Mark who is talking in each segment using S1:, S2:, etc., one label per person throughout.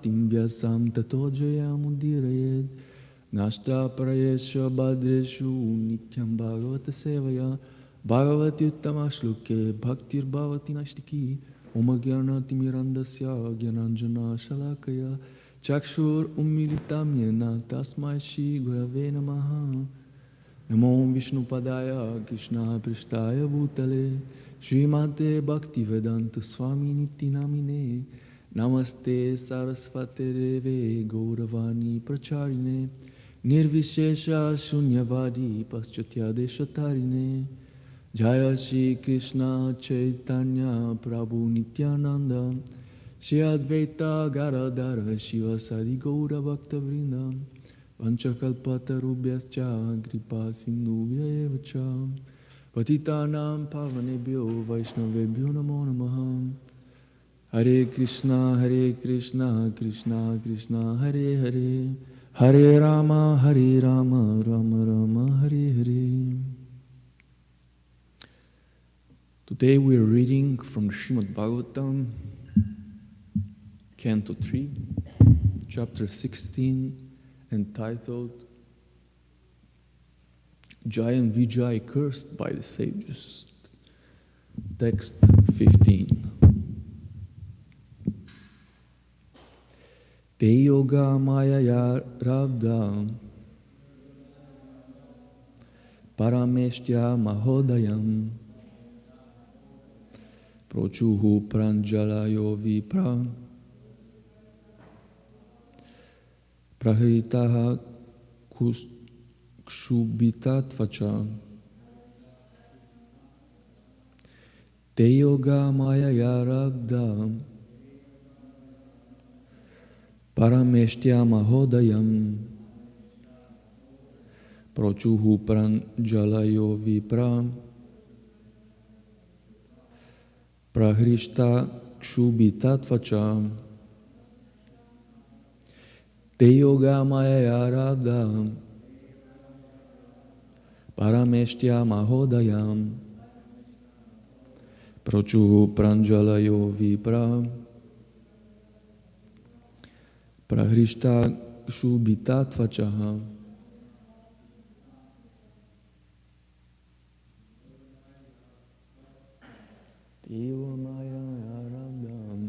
S1: Timbhyasam tato jayamudirayed nashta parayesha badreshu nityam bhagavata sevaya bhagavati uttama shloke bhaktir bhavati nashtiki omagyana timirandasya gyananjana shalakaya chakshur ummilitam yena tasmai shri gurave namaha namo vishnu padaya krishna prishtaya bhutale Śrīmate Bhaktivedanta Swami Niti Namine Namaste Sarasvate Deve Gauravani Pracharine Nirvishesha Shunyavadi Paschatya Deshatarine Jaya Shri Krishna Chaitanya Prabhu Nityananda Shri Advaita Garadhara Shiva Sadi Gaura Bhakta Vrinda Vanchakalpatarubhyascha Kripa Sindhubhya Evacha Patitanam Pavanebhyo Vaishnavebhyo Namo Namaha Hare Krishna, Krishna Krishna, Hare Hare, Hare Rama, Rama Rama, Hare Hare. Today we are reading from the Śrimad Bhāgavatam, Canto 3, Chapter 16, entitled Jai and Vijay Cursed by the Sages. Text 15. Te yoga maya rabda parameshtya mahodayam prochuhu pranjalayo vipra prahritaha kshubitatvacha. Te yoga maya rabda parameshtya mahodayam prochuhu pranjalayo vipra prahrishta kshubitatvacha. Te yoga maya rabda parameshtya mahodayam prochuhu pranjalayo vipra prahrishta kshubitatvacha. Eva maya rabdam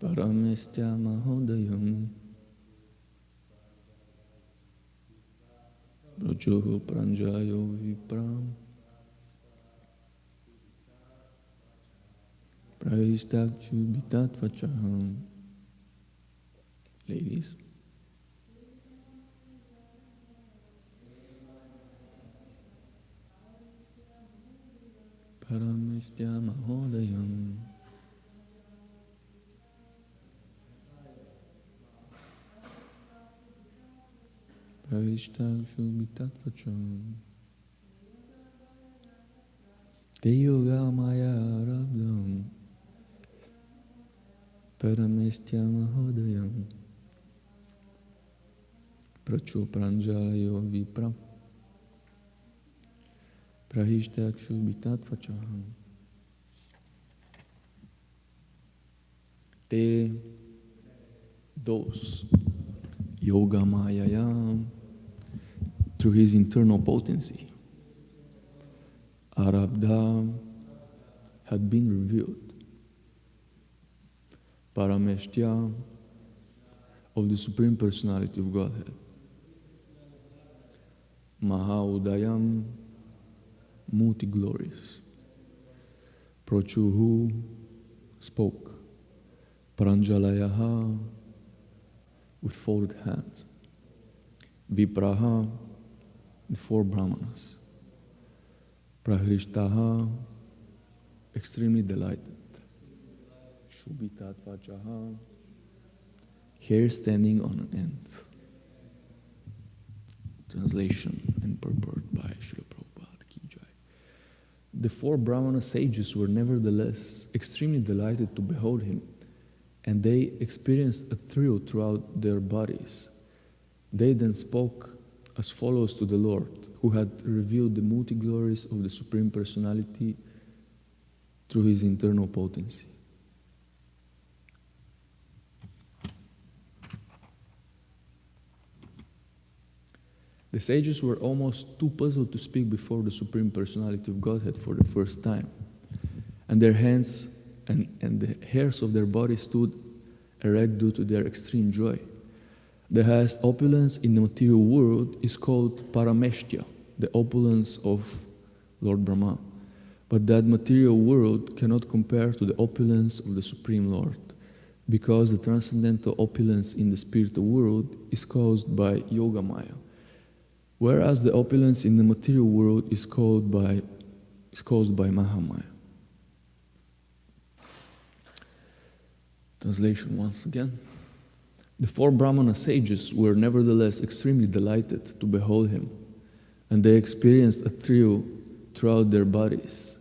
S1: paramestya mahodayam prochuhu pranjalayo vipra prahrishta kshubitatvacha. Ladies. Paramestya mahodayam prahrishta kshubitatvacha. Te yoga maya rabdam paramestya mahodayam prachu pranjalayo vipra prahrishta kshubitatvacha. Te, those, yoga maya, through his internal potency, Arabdha had been revealed. Parameshtya, of the Supreme Personality of Godhead. Mahaudayam, multi-glorious. Prochuhu, spoke. Pranjalayaha, with folded hands. Vipraha, the four brahmanas. Prahrishtaha, extremely delighted. Shubhitatvachaha, hair standing on an end. Translation and purport by Srila Prabhupada Ki Jai. The four Brahmana sages were nevertheless extremely delighted to behold him, and they experienced a thrill throughout their bodies. They then spoke as follows to the Lord, who had revealed the multi-glories of the Supreme Personality through his internal potency. The sages were almost too puzzled to speak before the Supreme Personality of Godhead for the first time, and their hands and the hairs of their body stood erect due to their extreme joy. The highest opulence in the material world is called parameshtya, the opulence of Lord Brahma. But that material world cannot compare to the opulence of the Supreme Lord, because the transcendental opulence in the spiritual world is caused by yoga maya. Whereas the opulence in the material world is caused by Mahamaya. Translation once again. The four Brahmana sages were nevertheless extremely delighted to behold him, and they experienced a thrill throughout their bodies.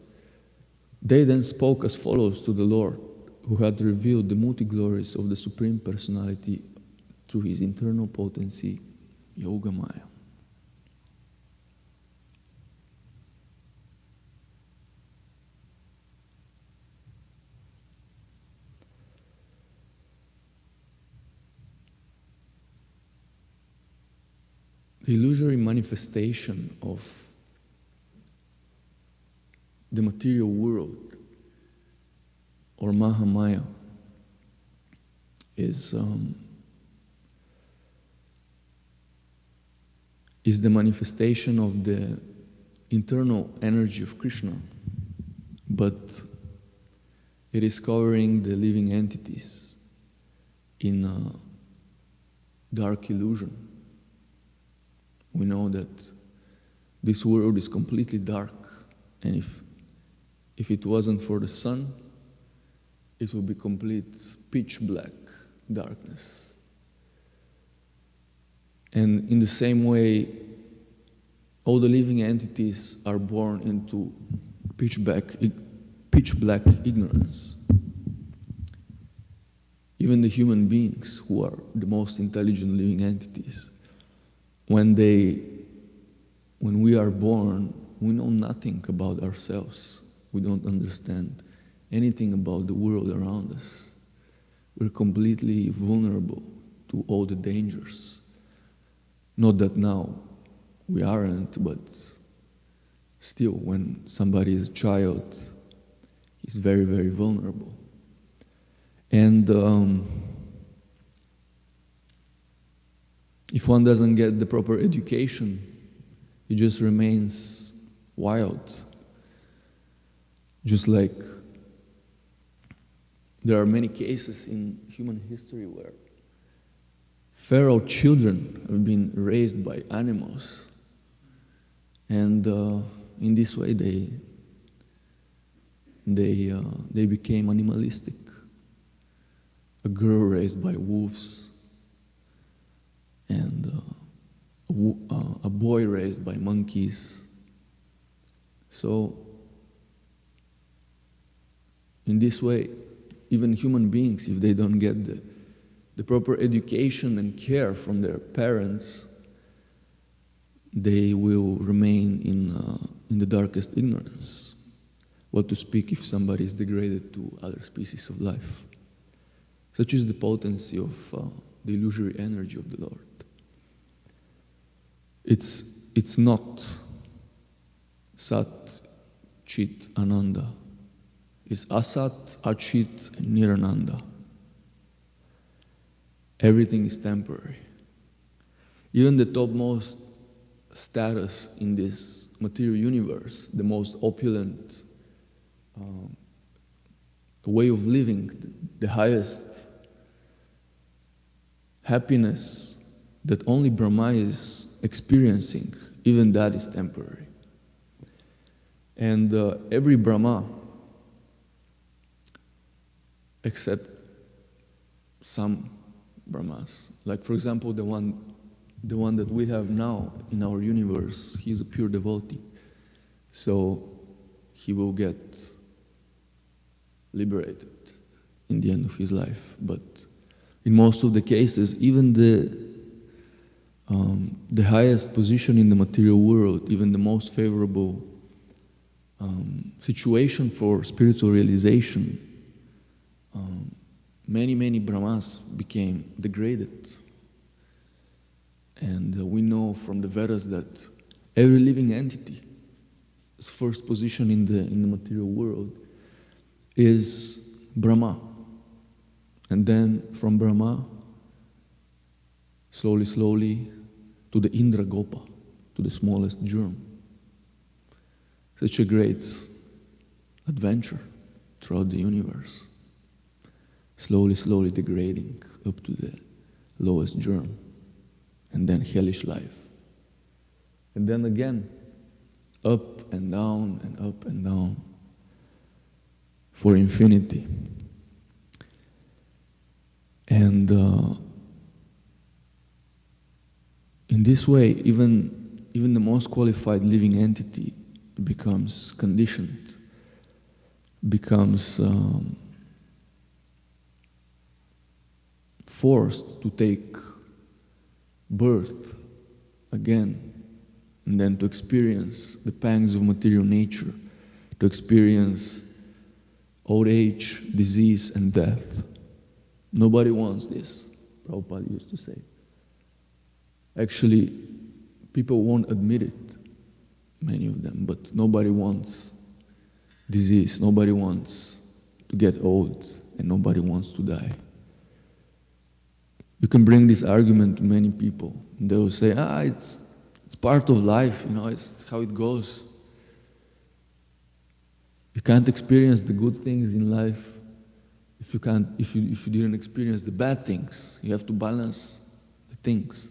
S1: They then spoke as follows to the Lord, who had revealed the multi-glories of the Supreme Personality through his internal potency, Yogamaya. The illusory manifestation of the material world, or Mahamaya, is the manifestation of the internal energy of Krishna, but it is covering the living entities in a dark illusion. We know that this world is completely dark, and if it wasn't for the sun, it would be complete pitch black darkness. And in the same way, all the living entities are born into pitch black ignorance. Even the human beings, who are the most intelligent living entities, when we are born, we know nothing about ourselves. We don't understand anything about the world around us. We're completely vulnerable to all the dangers. Not that now we aren't, but still, when somebody is a child, he's very, very vulnerable. And if one doesn't get the proper education, he just remains wild. Just like there are many cases in human history where Pharaoh children have been raised by animals, and in this way they became animalistic. A girl raised by wolves, and a boy raised by monkeys. So in this way, even human beings, if they don't get the proper education and care from their parents, they will remain in the darkest ignorance. What to speak if somebody is degraded to other species of life? Such is the potency of the illusory energy of the Lord. It's not Sat, Chit, Ananda. It's Asat, Achit, and Nirananda. Everything is temporary. Even the topmost status in this material universe, the most opulent way of living, the highest happiness that only Brahma is experiencing, even that is temporary. And every Brahma, except some Brahmas, like for example the one that we have now in our universe, he's a pure devotee, so he will get liberated in the end of his life. But in most of the cases, even the highest position in the material world, even the most favorable situation for spiritual realization, many Brahmas became degraded. And we know from the Vedas that every living entity's first position in the material world is Brahma. And then from Brahma, slowly to the Indra Gopa, to the smallest germ. Such a great adventure throughout the universe. Slowly degrading up to the lowest germ, and then hellish life And then again, up and down and up and down for infinity. And in this way, even the most qualified living entity becomes conditioned, becomes forced to take birth again, and then to experience the pangs of material nature, to experience old age, disease, and death. Nobody wants this, Prabhupada used to say. Actually, people won't admit it, many of them, but nobody wants disease, nobody wants to get old, and nobody wants to die. You can bring this argument to many people, and they will say, it's part of life, it's how it goes. You can't experience the good things in life if you didn't experience the bad things. You have to balance the things.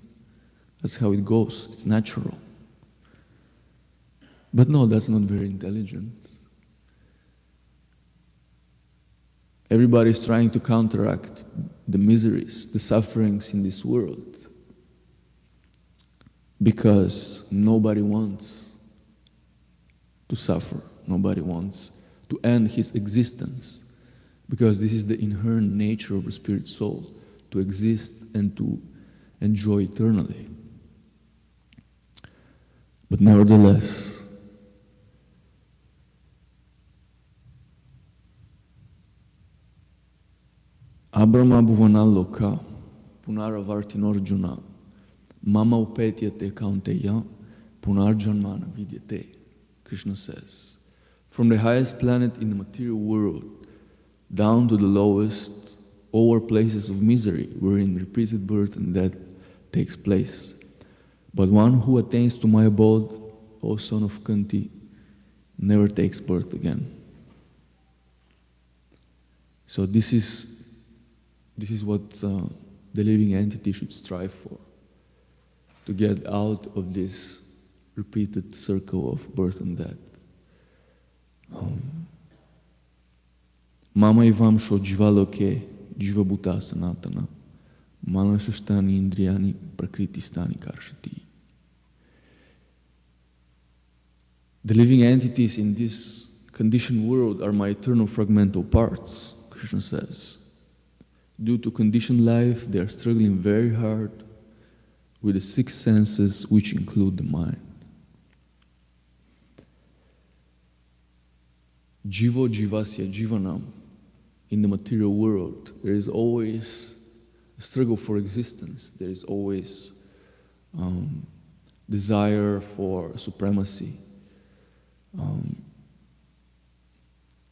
S1: That's how it goes. It's natural. But no, that's not very intelligent. Everybody's trying to counteract the miseries, the sufferings in this world, because nobody wants to suffer. Nobody wants to end his existence, because this is the inherent nature of a spirit soul, to exist and to enjoy eternally. But nevertheless, Abrama bhuvanaloka punaravartinorjuna mama upetyate kaunteya punarjanmana vidyate. Krishna says, from the highest planet in the material world down to the lowest, all are places of misery wherein repeated birth and death takes place. But one who attains to my abode, O son of Kanti, never takes birth again. So this is what the living entity should strive for, to get out of this repeated circle of birth and death. Mama ivam sho jivaloke jivabhuta sanatana manasashtani indriyani prakritistani karshati. The living entities in this conditioned world are my eternal fragmental parts, Krishna says. Due to conditioned life, they are struggling very hard with the six senses, which include the mind. Jivo jivasya jivanam. In the material world, there is always a struggle for existence. There is always desire for supremacy.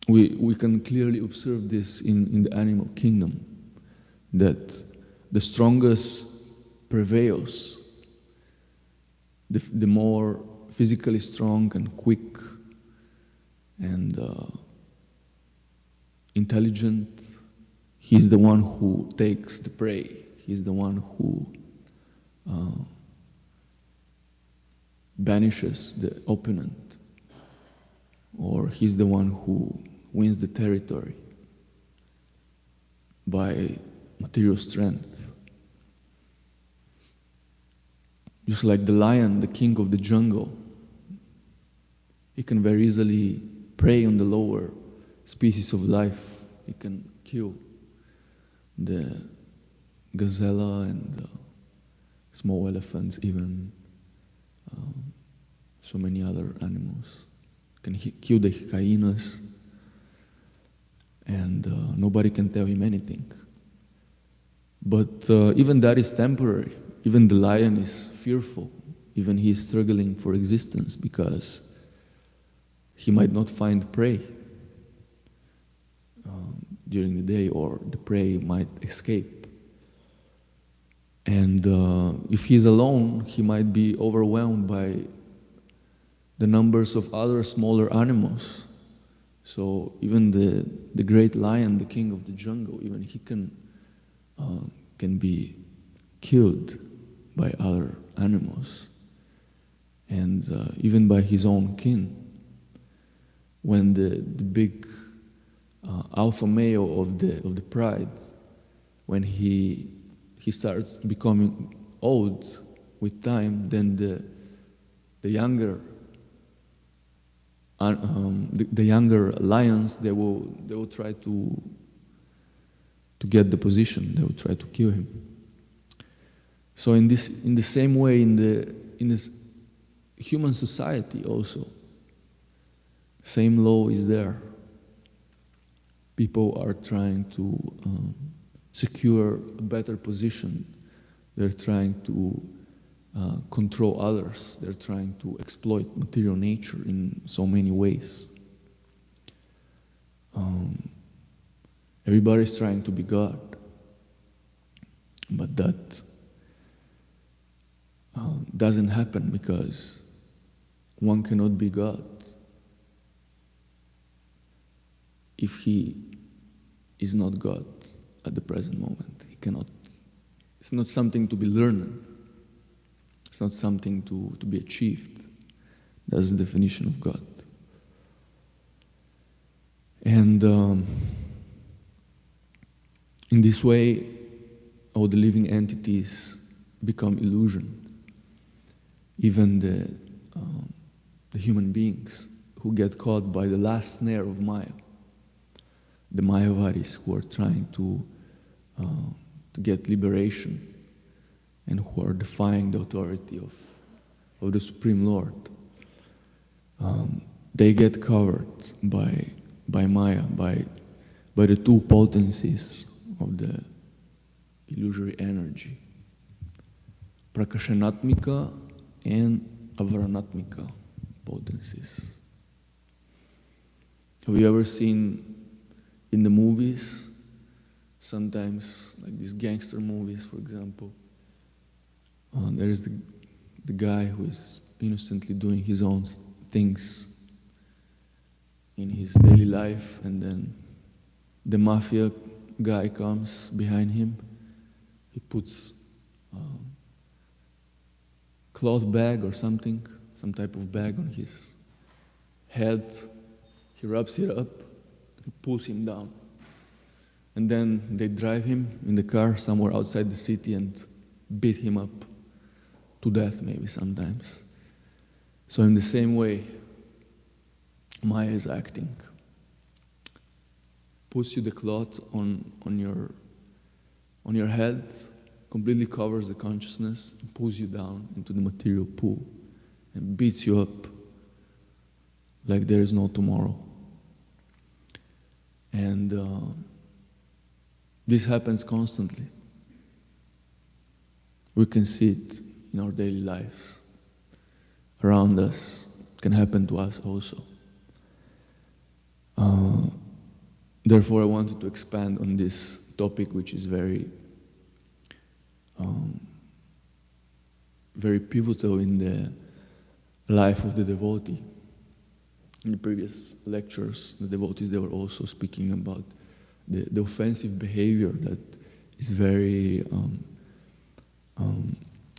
S1: We can clearly observe this in the animal kingdom, that the strongest prevails, the more physically strong and quick and intelligent, he's the one who takes the prey. He's the one who banishes the opponent, or he's the one who wins the territory by material strength. Just like the lion, the king of the jungle, he can very easily prey on the lower species of life. He can kill the gazelle and the small elephants, even so many other animals. Can kill the hyenas, and nobody can tell him anything. But even that is temporary. Even the lion is fearful. Even he is struggling for existence because he might not find prey during the day, or the prey might escape. And if he's alone, he might be overwhelmed by the numbers of other smaller animals. So even the great lion, the king of the jungle, even he can be killed by other animals. and even by his own kin. When the big alpha male of the pride, when he starts becoming old with time, then the younger the younger lions, they will try to get the position. They will try to kill him. So in the same way, in this human society also, same law is there. People are trying to secure a better position. They're trying to control others. They're trying to exploit material nature in so many ways. Everybody's trying to be God, but that doesn't happen because one cannot be God if he is not God at the present moment. He cannot. It's not something to be learned. It's not something to be achieved. That's the definition of God. And in this way, all the living entities become illusion. Even the human beings who get caught by the last snare of Maya, the Mayavaris who are trying to get liberation and who are defying the authority of the Supreme Lord. They get covered by Maya, by the two potencies of the illusory energy, Prakashanatmika and Avaranatmika potencies. Have you ever seen in the movies, sometimes like these gangster movies, for example, there is the guy who is innocently doing his own things in his daily life, and then the mafia guy comes behind him. He puts cloth bag or something, some type of bag on his head. He wraps it up, he pulls him down. And then they drive him in the car somewhere outside the city and beat him up to death, maybe sometimes. So in the same way, Maya is acting. Puts you the cloth on your head, completely covers the consciousness, and pulls you down into the material pool and beats you up like there is no tomorrow. And this happens constantly. We can see it in our daily lives. Around us, it can happen to us also. Therefore, I wanted to expand on this topic, which is very pivotal in the life of the devotee. In the previous lectures, the devotees, they were also speaking about the offensive behavior that is very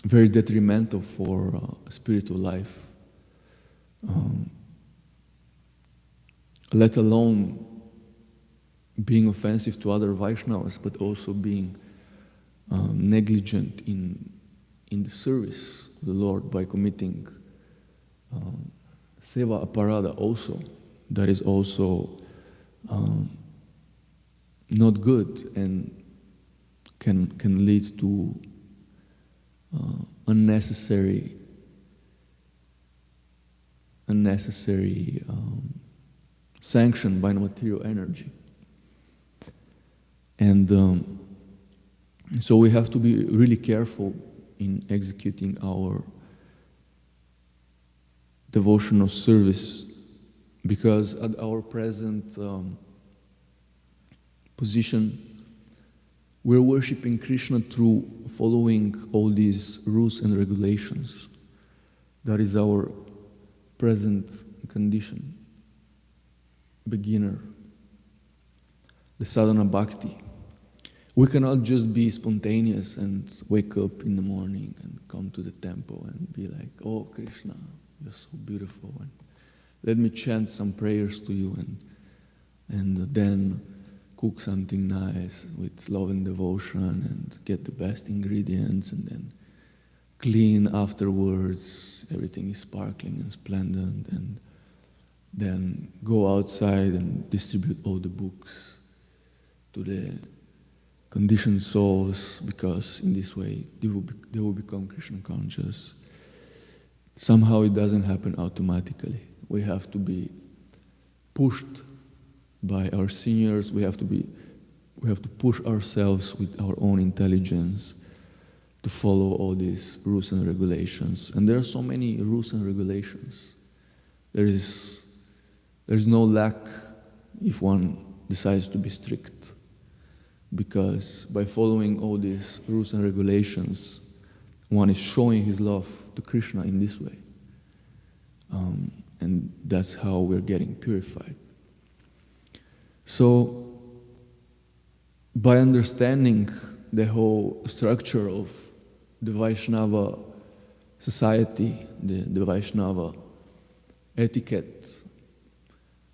S1: detrimental for spiritual life, let alone being offensive to other Vaishnavas, but also being negligent in the service of the Lord by committing seva aparada also. That is also not good and can lead to unnecessary sanction by material energy. And so we have to be really careful in executing our devotional service, because at our present position, we're worshipping Krishna through following all these rules and regulations. That is our present condition. Beginner. The sadhana bhakti. We cannot just be spontaneous and wake up in the morning and come to the temple and be like, oh Krishna, you're so beautiful. And let me chant some prayers to you, and then cook something nice with love and devotion, and get the best ingredients, and then clean afterwards. Everything is sparkling and splendid, and then go outside and distribute all the books to the conditioned souls, because in this way they will become Krishna conscious. Somehow it doesn't happen automatically. We have to be pushed by our seniors. We have to push ourselves with our own intelligence to follow all these rules and regulations. And there are so many rules and regulations. There's no lack if one decides to be strict, because by following all these rules and regulations, one is showing his love to Krishna in this way. And that's how we're getting purified. So, by understanding the whole structure of the Vaishnava society, the Vaishnava etiquette,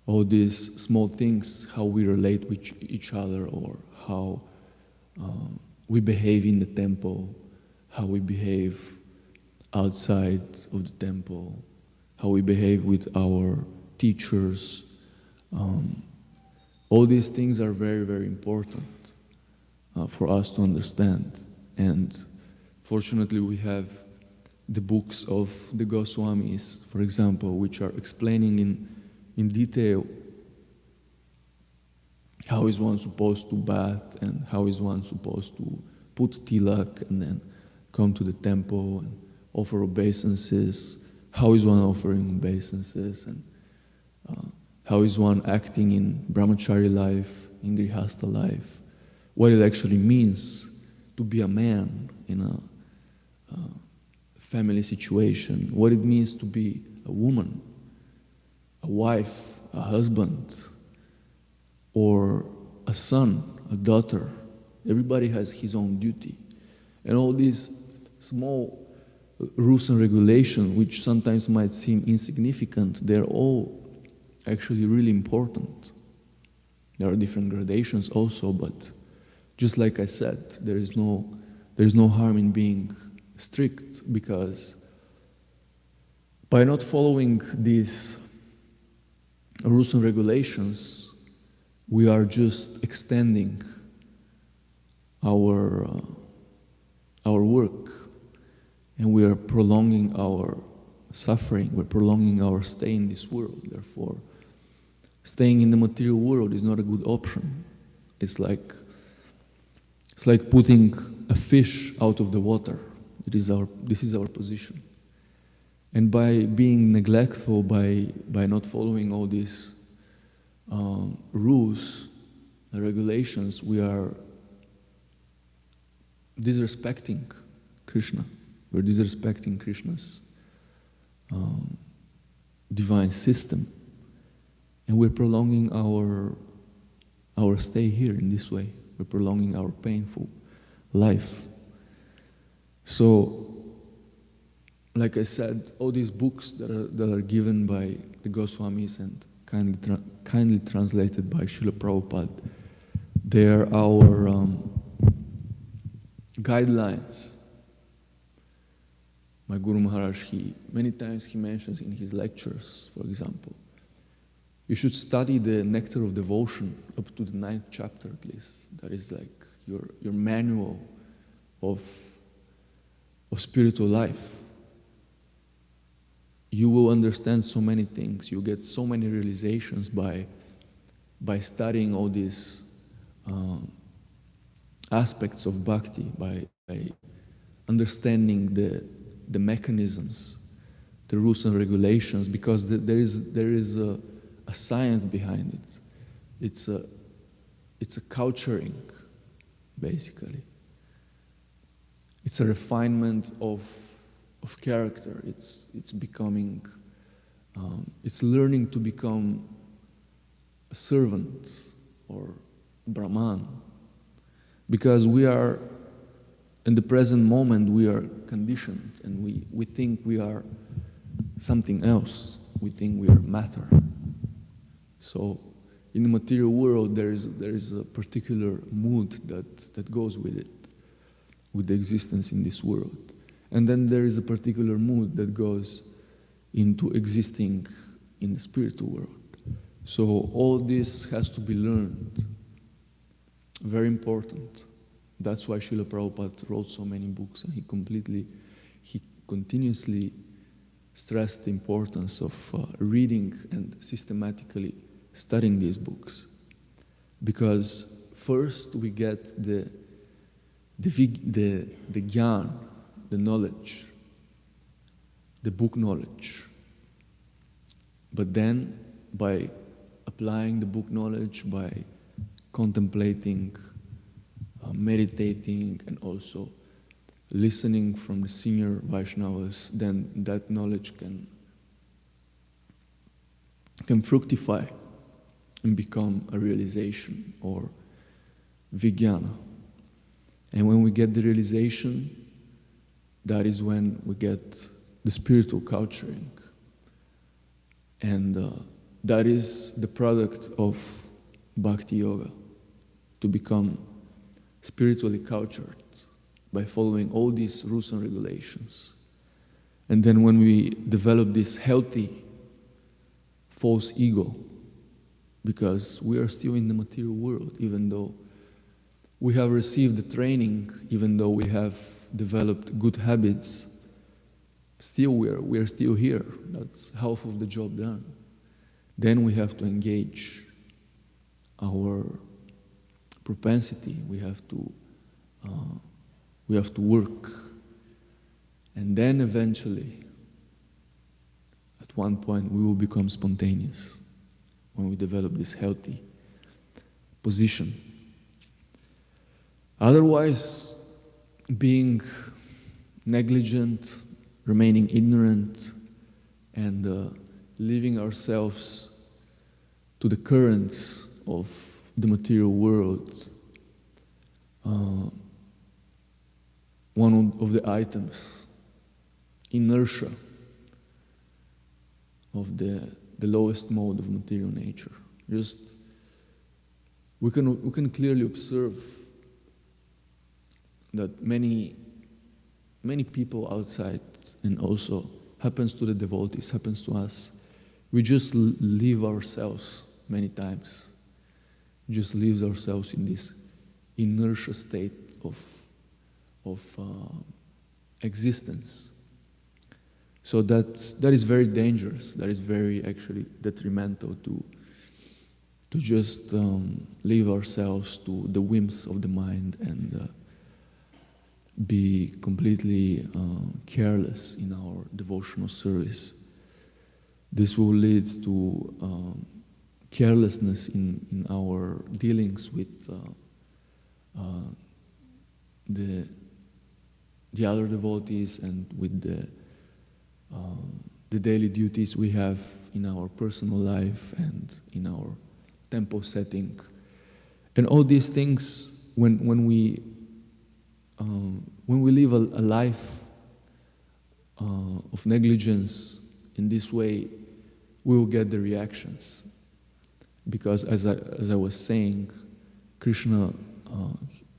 S1: all these small things, how we relate with each other, or how we behave in the temple, how we behave outside of the temple, how we behave with our teachers. All these things are very, very important for us to understand. And fortunately, we have the books of the Goswamis, for example, which are explaining in detail how is one supposed to bath, and how is one supposed to put tilak and then come to the temple and offer obeisances, how is one offering obeisances, and how is one acting in brahmachari life, in grihastha life, what it actually means to be a man in a family situation, what it means to be a woman, a wife, a husband, or a son, a daughter. Everybody has his own duty. And all these small rules and regulations, which sometimes might seem insignificant, they're all actually really important. There are different gradations also, but just like I said, there is no harm in being strict, because by not following these rules and regulations, we are just extending our work, and we are prolonging our suffering, we're prolonging our stay in this world. Therefore, staying in the material world is not a good option. It's like putting a fish out of the water. This is our position. And by being neglectful, by not following all these rules and regulations, we are disrespecting Krishna. We're disrespecting Krishna's divine system, and we're prolonging our stay here in this way. We're prolonging our painful life. So, like I said, all these books that are given by the Goswamis and kindly translated by Srila Prabhupada, they are our guidelines. My Guru Maharaj, many times he mentions in his lectures, for example, you should study the Nectar of Devotion up to the 9th chapter at least. That is like your manual of spiritual life. You will understand so many things. You get so many realizations by studying all these aspects of bhakti, by understanding the mechanisms, the rules and regulations, because there is a science behind it. It's a culturing, basically. It's a refinement of character. It's becoming, it's learning to become a servant or Brahman, because we are, in the present moment, we are conditioned, and we think we are something else. We think we are matter. So in the material world, there is a particular mood that goes with it, with the existence in this world. And then there is a particular mood that goes into existing in the spiritual world. So all this has to be learned. Very important. That's why Srila Prabhupada wrote so many books, and he continuously stressed the importance of reading and systematically studying these books. Because first we get the gyan, the knowledge, the book knowledge. But then, by applying the book knowledge, by contemplating, meditating, and also listening from the senior Vaishnavas, then that knowledge can fructify and become a realization or vijnana. And when we get the realization, that is when we get the spiritual culturing. And that is the product of bhakti yoga, to become spiritually cultured by following all these rules and regulations. And then when we develop this healthy false ego, because we are still in the material world, even though we have received the training, even though we have developed good habits, still we are still here. That's half of the job done. Then we have to engage our propensity. We have to work, and then eventually, at one point, we will become spontaneous when we develop this healthy position. Otherwise, being negligent, remaining ignorant, and leaving ourselves to the currents of the material world, one of the items, inertia of the lowest mode of material nature. Just we can clearly observe that many people outside, and also happens to the devotees, happens to us, we just leave ourselves many times. Just leaves ourselves in this inertia state of existence. So that is very dangerous. That is very actually detrimental to just leave ourselves to the whims of the mind and be completely careless in our devotional service. This will lead to carelessness in our dealings with the other devotees and with the daily duties we have in our personal life and in our temple setting. And all these things, when we live a life of negligence in this way, we will get the reactions. Because as I was saying, Krishna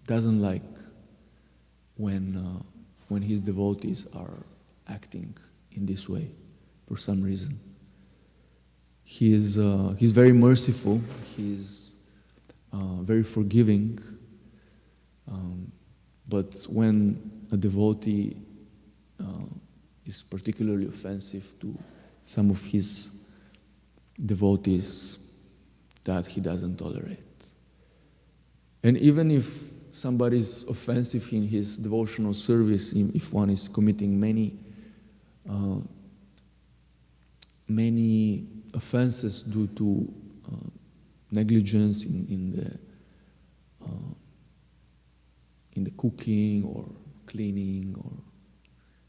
S1: doesn't like when his devotees are acting in this way for some reason. He's very merciful. He's very forgiving. But when a devotee is particularly offensive to some of his devotees, that he doesn't tolerate. And even if somebody is offensive in his devotional service, if one is committing many offenses due to negligence in the cooking or cleaning or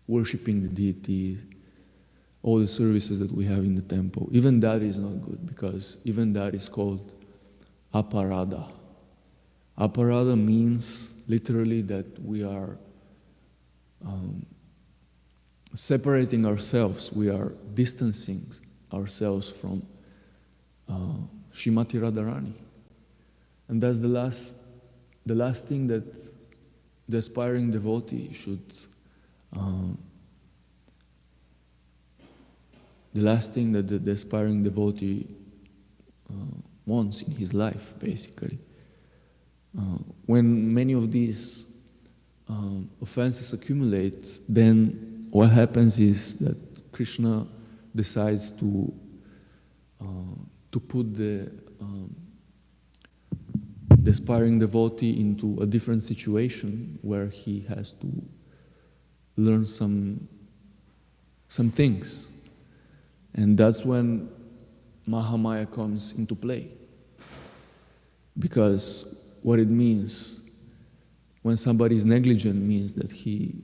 S1: worshipping the deity, all the services that we have in the temple, even that is not good, because even that is called aparada. Aparada means literally that we are separating ourselves, we are distancing ourselves from Srimati Radharani. And that's the last thing that the aspiring devotee should, the last thing that the aspiring devotee wants in his life, basically. When many of these offenses accumulate, then what happens is that Krishna decides to put the aspiring devotee into a different situation where he has to learn some things. And that's when Mahamaya comes into play. Because what it means, when somebody is negligent, means that he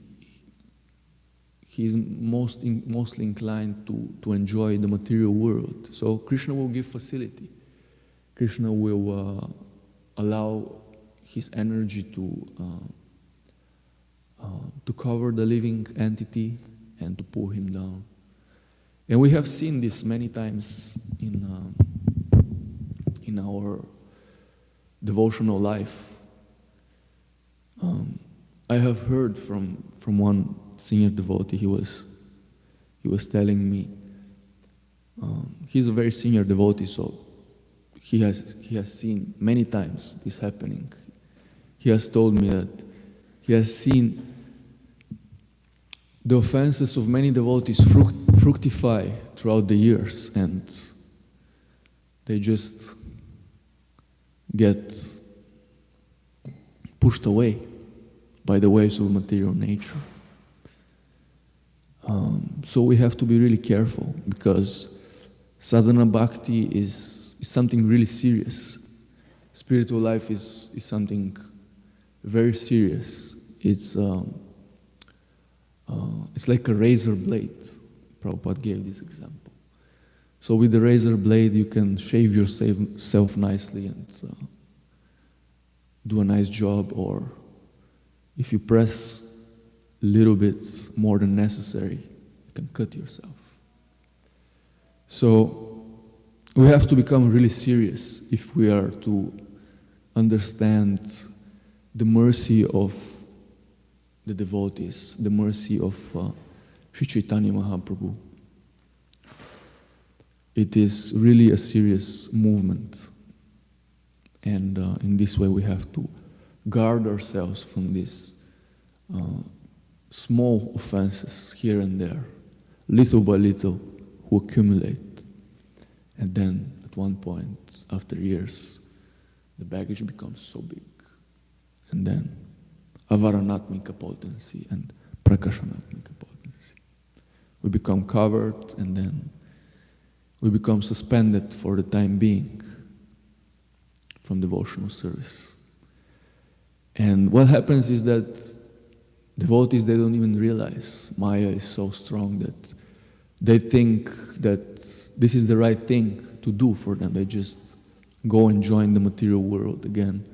S1: is mostly inclined to enjoy the material world. So Krishna will give facility. Krishna will allow his energy to cover the living entity and to pull him down. And we have seen this many times in our devotional life. I have heard from one senior devotee. He was telling me he's a very senior devotee, so he has seen many times this happening. He has told me that he has seen the offenses of many devotees fructify throughout the years, and they just get pushed away by the waves of material nature. So we have to be really careful, because sadhana bhakti is something really serious. Spiritual life is something very serious. It's like a razor blade. Prabhupada gave this example. So with the razor blade, you can shave yourself nicely and do a nice job, or if you press a little bit more than necessary, you can cut yourself. So we have to become really serious if we are to understand the mercy of the devotees, the mercy of Sri Chaitanya Mahaprabhu. It is really a serious movement, and in this way we have to guard ourselves from these small offenses here and there, little by little, who accumulate. And then at one point, after years, the baggage becomes so big. And then avaranatmika potency and prakashanatmika potency. We become covered, and then we become suspended for the time being from devotional service. And what happens is that devotees, they don't even realize Maya is so strong that they think that this is the right thing to do for them. They just go and join the material world again.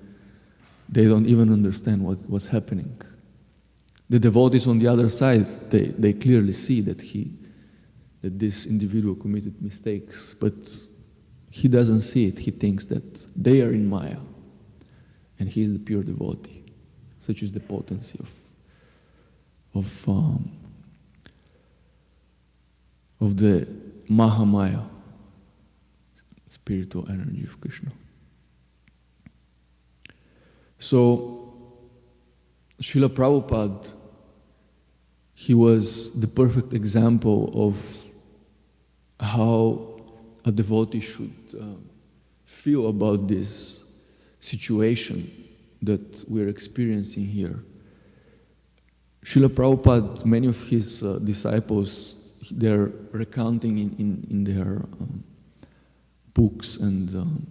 S1: They don't even understand what's happening. The devotees on the other side, they clearly see that this individual committed mistakes, but he doesn't see it. He thinks that they are in Maya, and he is the pure devotee. Such is the potency of the Mahamaya, spiritual energy of Krishna. So, Srila Prabhupada, he was the perfect example of how a devotee should feel about this situation that we're experiencing here. Srila Prabhupada, many of his disciples, they're recounting in their books and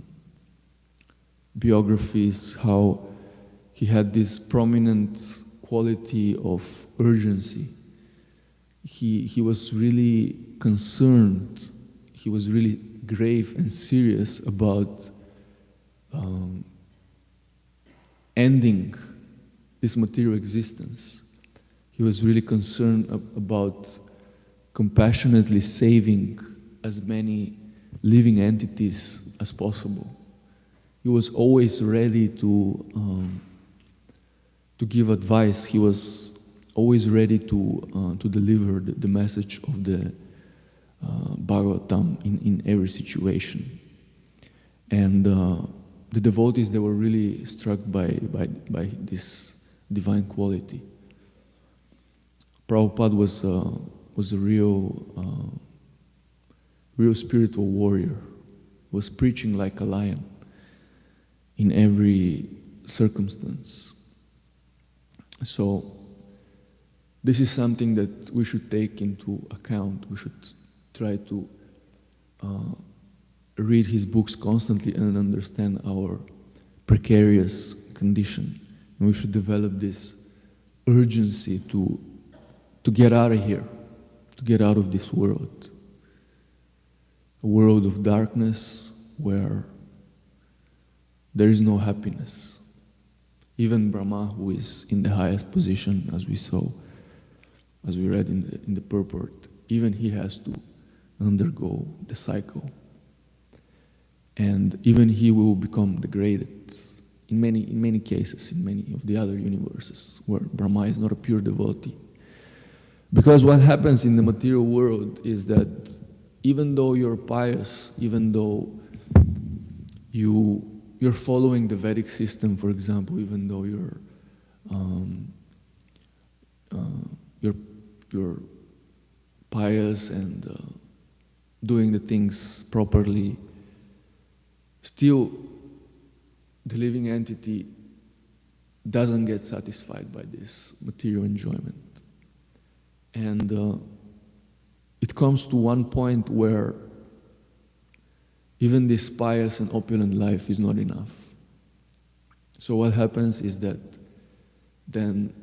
S1: biographies how he had this prominent quality of urgency. He was really concerned, he was really grave and serious about ending this material existence. He was really concerned about compassionately saving as many living entities as possible. He was always ready to give advice. He was always ready to deliver the message of the Bhāgavatam in every situation. And the devotees, they were really struck by this divine quality. Prabhupada was a real spiritual warrior. Was preaching like a lion in every circumstance. So this is something that we should take into account. We should try to read his books constantly and understand our precarious condition. And we should develop this urgency to get out of here, to get out of this world. A world of darkness where there is no happiness. Even Brahma, who is in the highest position, as we saw, as we read in the purport, even he has to undergo the cycle. And even he will become degraded in many cases, in many of the other universes where Brahma is not a pure devotee. Because what happens in the material world is that even though you're pious, even though you're following the Vedic system, for example, even though you're pious and doing the things properly, still the living entity doesn't get satisfied by this material enjoyment. And it comes to one point where even this pious and opulent life is not enough. So what happens is that then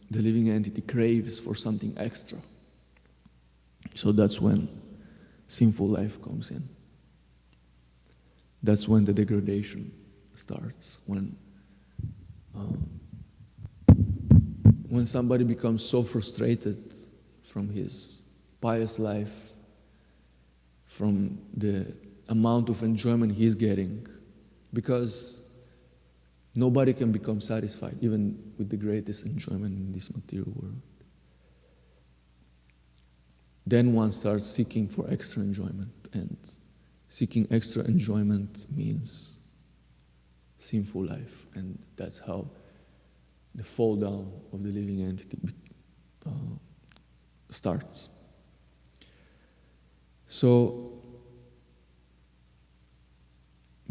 S1: the living entity craves for something extra. So that's when sinful life comes in. That's when the degradation starts. When somebody becomes so frustrated from his pious life, from the amount of enjoyment he's getting, because nobody can become satisfied, even with the greatest enjoyment in this material world. Then one starts seeking for extra enjoyment, and seeking extra enjoyment means sinful life, and that's how the fall down of the living entity starts. So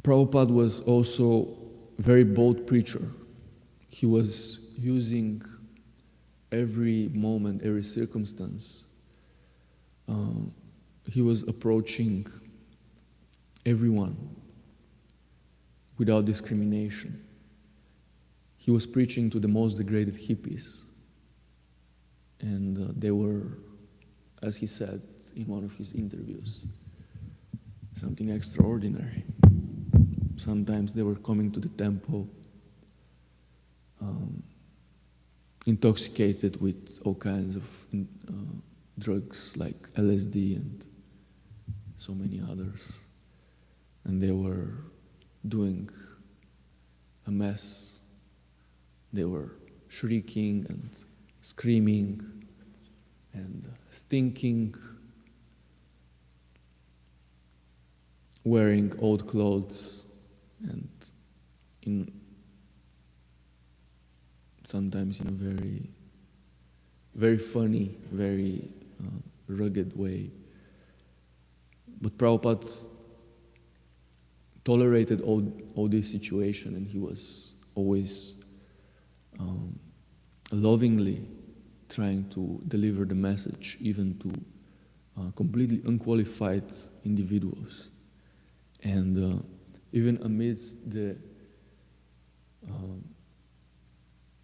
S1: Prabhupada was also a very bold preacher. He was using every moment, every circumstance. He was approaching everyone without discrimination. He was preaching to the most degraded hippies. And they were, as he said in one of his interviews, something extraordinary. Sometimes they were coming to the temple intoxicated with all kinds of drugs like LSD and so many others. And they were doing a mess. They were shrieking and screaming and stinking, wearing old clothes, and in sometimes in a very, very funny, very rugged way. But Prabhupada tolerated all this situation, and he was always lovingly trying to deliver the message even to completely unqualified individuals. And even amidst the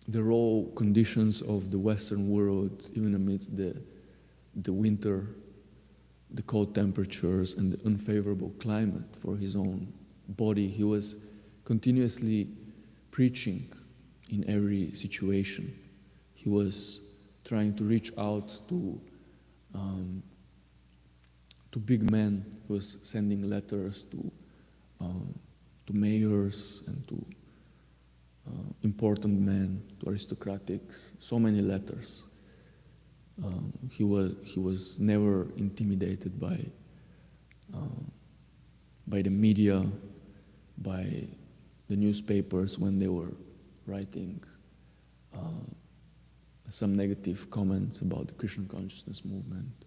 S1: raw conditions of the Western world, even amidst the winter, the cold temperatures, and the unfavorable climate for his own body, he was continuously preaching in every situation. He was trying to reach out to big men. He was sending letters to mayors and to important men, to aristocratics. So many letters. He was never intimidated by the media, by the newspapers when they were writing some negative comments about the Krishna consciousness movement,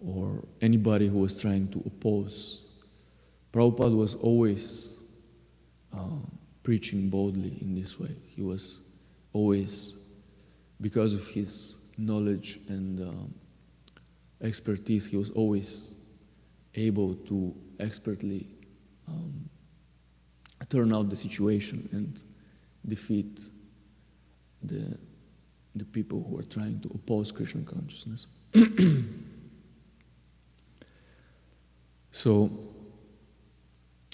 S1: or anybody who was trying to oppose. Prabhupada was always preaching boldly in this way. He was always, because of his knowledge and expertise, he was always able to expertly turn out the situation and defeat the people who are trying to oppose Krishna consciousness. So,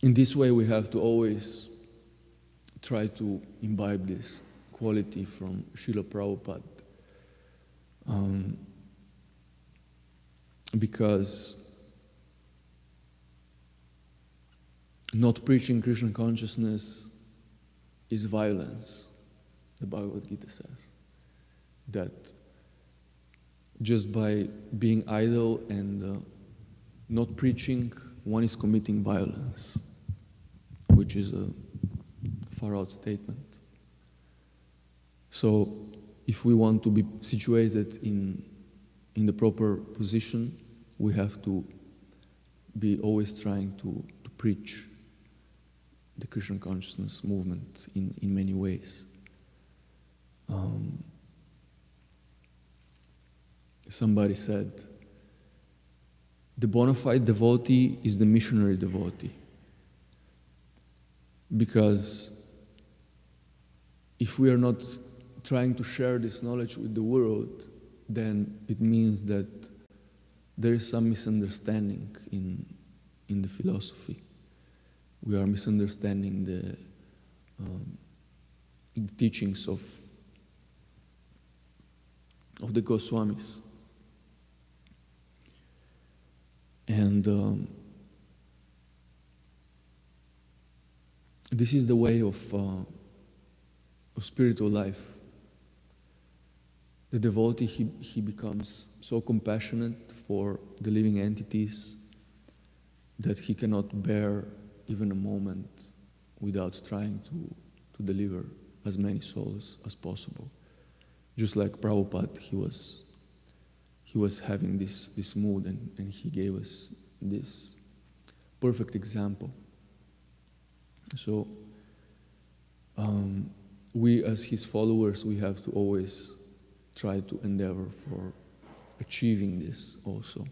S1: in this way, we have to always try to imbibe this quality from Srila Prabhupada. Because not preaching Krishna consciousness is violence, the Bhagavad Gita says. That just by being idle and not preaching, one is committing violence, which is a far-out statement. So, if we want to be situated in the proper position, we have to be always trying to preach the Krishna consciousness movement in many ways. Somebody said, the bona fide devotee is the missionary devotee. Because if we are not trying to share this knowledge with the world, then it means that there is some misunderstanding in the philosophy. We are misunderstanding the teachings of the Goswamis. And this is the way of spiritual life. The devotee, he becomes so compassionate for the living entities that he cannot bear even a moment without trying to deliver as many souls as possible. Just like Prabhupada, he was having this mood, and he gave us this perfect example. So we as his followers, we have to always try to endeavor for achieving this also.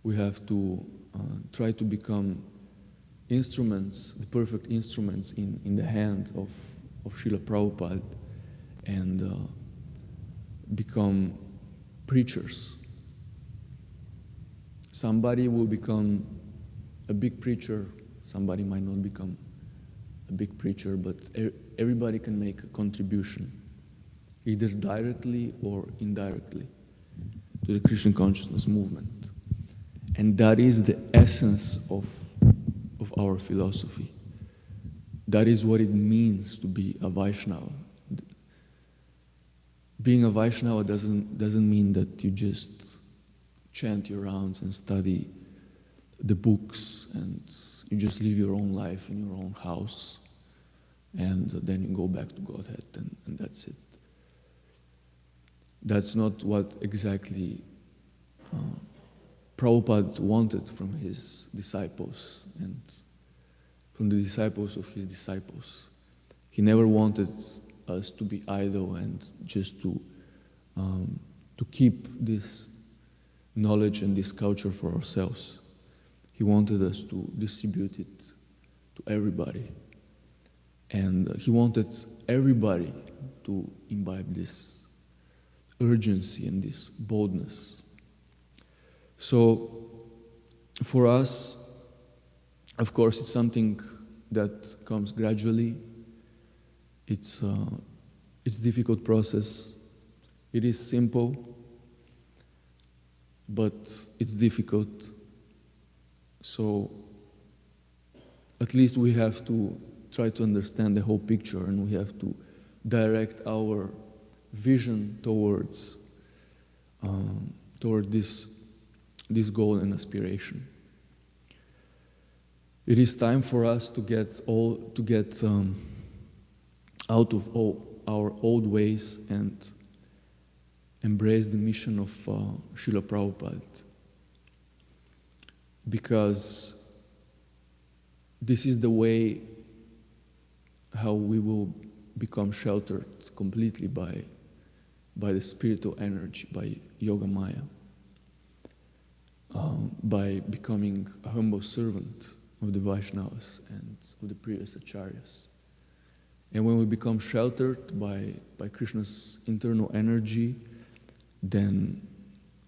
S1: We have to try to become instruments, the perfect instruments in the hand of Srila Prabhupada, and become preachers. Somebody will become a big preacher, somebody might not become a big preacher, but everybody can make a contribution, either directly or indirectly, to the Krishna consciousness movement. And that is the essence of our philosophy. That is what it means to be a Vaishnava. Being a Vaishnava doesn't mean that you just chant your rounds and study the books and you just live your own life in your own house and then you go back to Godhead and that's it. That's not what exactly Prabhupada wanted from his disciples and from the disciples of his disciples. He never wanted us to be idle and just to keep this knowledge and this culture for ourselves. He wanted us to distribute it to everybody. And he wanted everybody to imbibe this urgency and this boldness. So for us, of course, it's something that comes gradually. It's a difficult process. It is simple. but it's difficult. So at least we have to try to understand the whole picture, and we have to direct our vision towards this goal and aspiration. It is time for us to get out of all our old ways and embrace the mission of Srila Prabhupada, because this is the way how we will become sheltered completely by the spiritual energy, by Yoga Maya, by becoming a humble servant of the Vaishnavas and of the previous acharyas. And when we become sheltered by Krishna's internal energy, then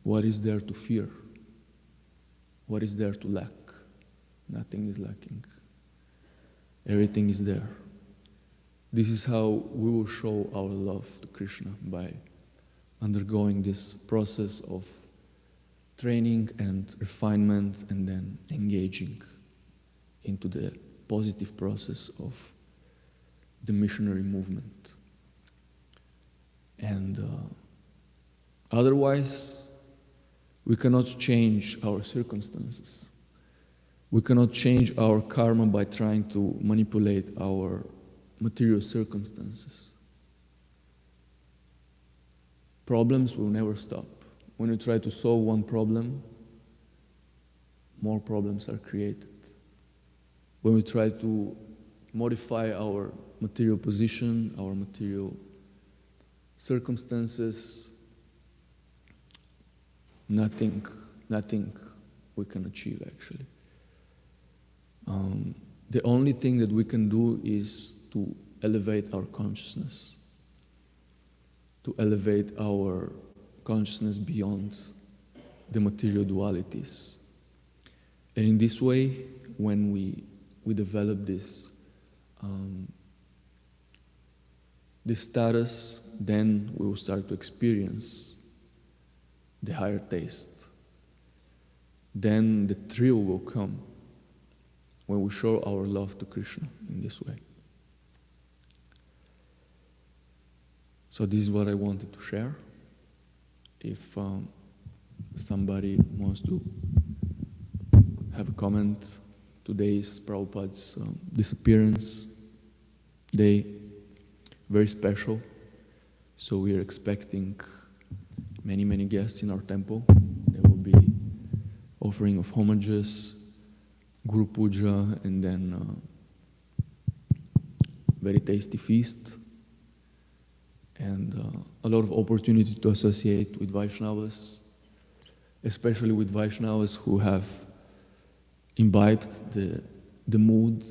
S1: what is there to fear? What is there to lack? Nothing is lacking. Everything is there. This is how we will show our love to Krishna, by undergoing this process of training and refinement, and then engaging into the positive process of the missionary movement. And otherwise, we cannot change our circumstances. We cannot change our karma by trying to manipulate our material circumstances. Problems will never stop. When you try to solve one problem, more problems are created. When we try to modify our material position, our material circumstances, nothing we can achieve, actually. The only thing that we can do is to elevate our consciousness, to elevate our consciousness beyond the material dualities. And in this way, when we develop this status, then we will start to experience the higher taste. Then the thrill will come when we show our love to Krishna in this way. So this is what I wanted to share. If somebody wants to have a comment, today is Prabhupada's disappearance day, very special. So we are expecting many guests in our temple. There will be offering of homages, Guru Puja, and then very tasty feast, and a lot of opportunity to associate with Vaishnavas, especially with Vaishnavas who have imbibed the mood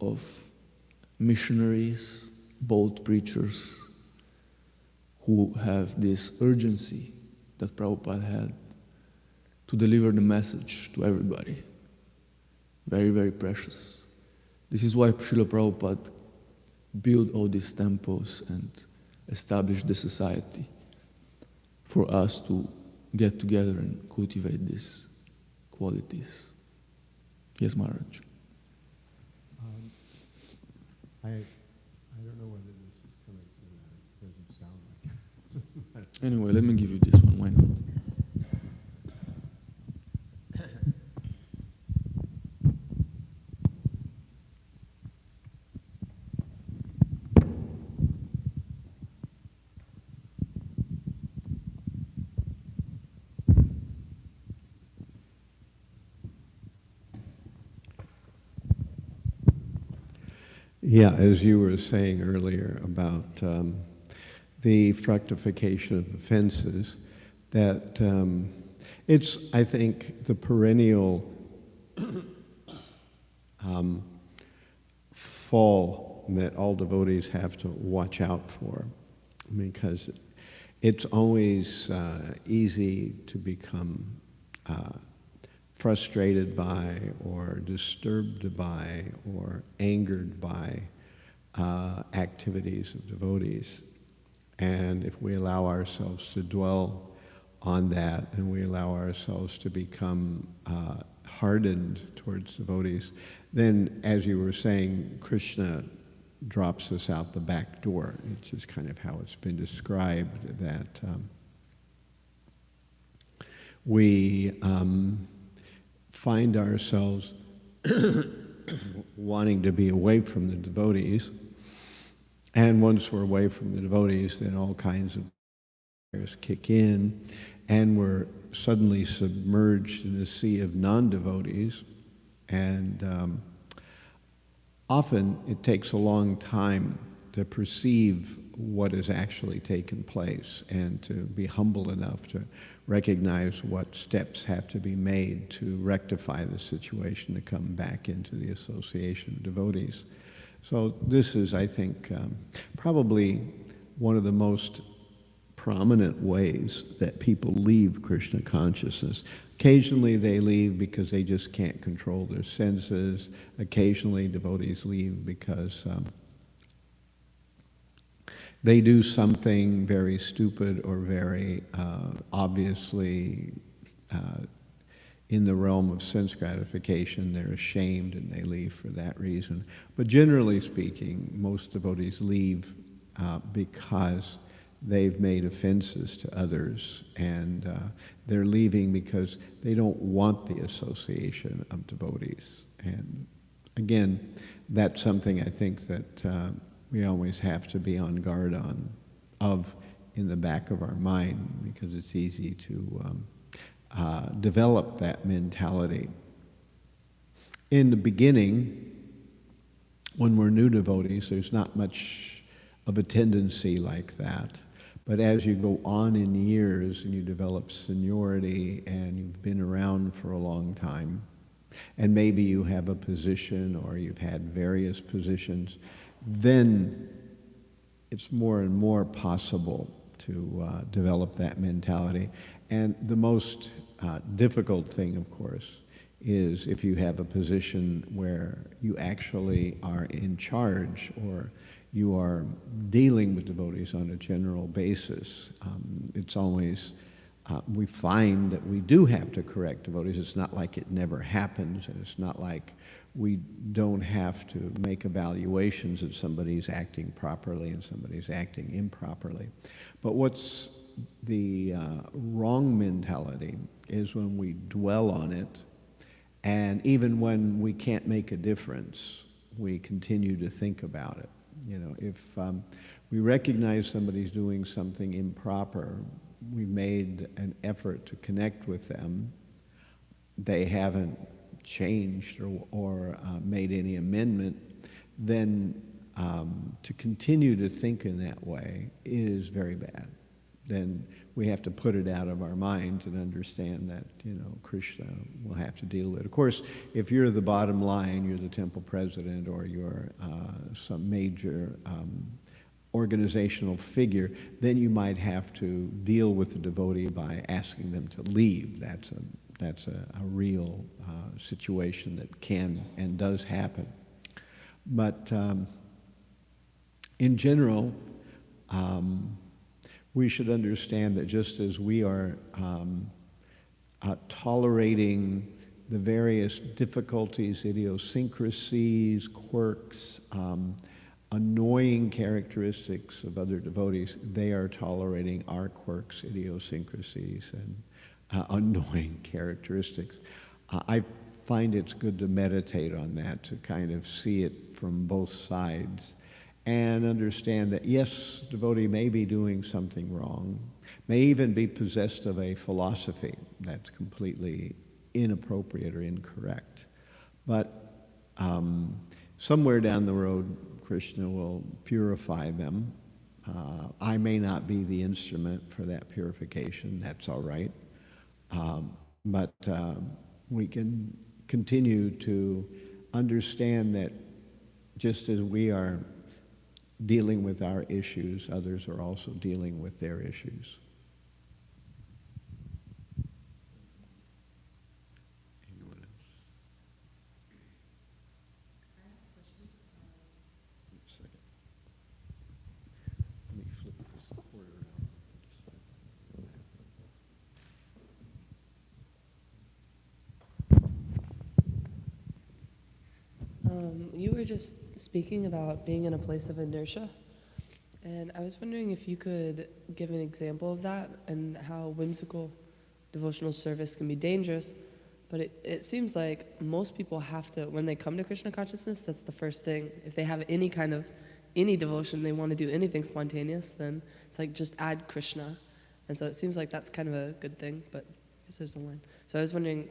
S1: of missionaries, bold preachers, who have this urgency that Prabhupada had to deliver the message to everybody. Very, very precious. This is why Srila Prabhupada built all these temples and established the society, for us to get together and cultivate these qualities. Yes, Maharaj.
S2: I don't know whether this is coming through. It doesn't sound like it.
S1: Anyway, let me give you this one. Why not?
S2: Yeah, as you were saying earlier about the fructification of offenses, that it's, I think, the perennial fall that all devotees have to watch out for, because it's always easy to become frustrated by, or disturbed by, or angered by activities of devotees. And if we allow ourselves to dwell on that, and we allow ourselves to become hardened towards devotees, then, as you were saying, Krishna drops us out the back door. It's just kind of how it's been described, that we find ourselves wanting to be away from the devotees, and once we're away from the devotees, then all kinds of desires kick in, and we're suddenly submerged in a sea of non-devotees, and often it takes a long time to perceive what has actually taken place and to be humble enough to recognize what steps have to be made to rectify the situation, to come back into the association of devotees. So this is, I think, probably one of the most prominent ways that people leave Krishna consciousness. Occasionally they leave because they just can't control their senses. Occasionally devotees leave because they do something very stupid or very obviously in the realm of sense gratification. They're ashamed and they leave for that reason. But generally speaking, most devotees leave because they've made offenses to others, and they're leaving because they don't want the association of devotees. And again, that's something I think that we always have to be on guard in the back of our mind, because it's easy to develop that mentality. In the beginning, when we're new devotees, there's not much of a tendency like that. But as you go on in years and you develop seniority and you've been around for a long time, and maybe you have a position or you've had various positions, then it's more and more possible to develop that mentality. And the most difficult thing, of course, is if you have a position where you actually are in charge, or you are dealing with devotees on a general basis. It's always, we find that we do have to correct devotees. It's not like it never happens, and it's not like we don't have to make evaluations that somebody's acting properly and somebody's acting improperly. But what's the wrong mentality is when we dwell on it, and even when we can't make a difference, we continue to think about it. You know, if we recognize somebody's doing something improper, we made an effort to connect with them, they haven't changed or made any amendment, then to continue to think in that way is very bad. Then we have to put it out of our minds and understand that, you know, Krishna will have to deal with it. Of course, if you're the bottom line, you're the temple president, or you're some major organizational figure, then you might have to deal with the devotee by asking them to leave. That's a real situation that can and does happen. But in general, we should understand that just as we are tolerating the various difficulties, idiosyncrasies, quirks, annoying characteristics of other devotees, they are tolerating our quirks, idiosyncrasies, and annoying characteristics. I find it's good to meditate on that, to kind of see it from both sides, and understand that, yes, the devotee may be doing something wrong, may even be possessed of a philosophy that's completely inappropriate or incorrect. But somewhere down the road, Krishna will purify them. I may not be the instrument for that purification, that's all right. But we can continue to understand that just as we are dealing with our issues, others are also dealing with their issues. Anyone else? One second. Let me flip this cord around.
S3: You were just speaking about being in a place of inertia, and I was wondering if you could give an example of that and how whimsical devotional service can be dangerous. But it seems like most people have to, when they come to Krishna consciousness, that's the first thing. If they have any devotion, they want to do anything spontaneous, then it's like just add Krishna. And so it seems like that's kind of a good thing, but I guess there's a line. So I was wondering,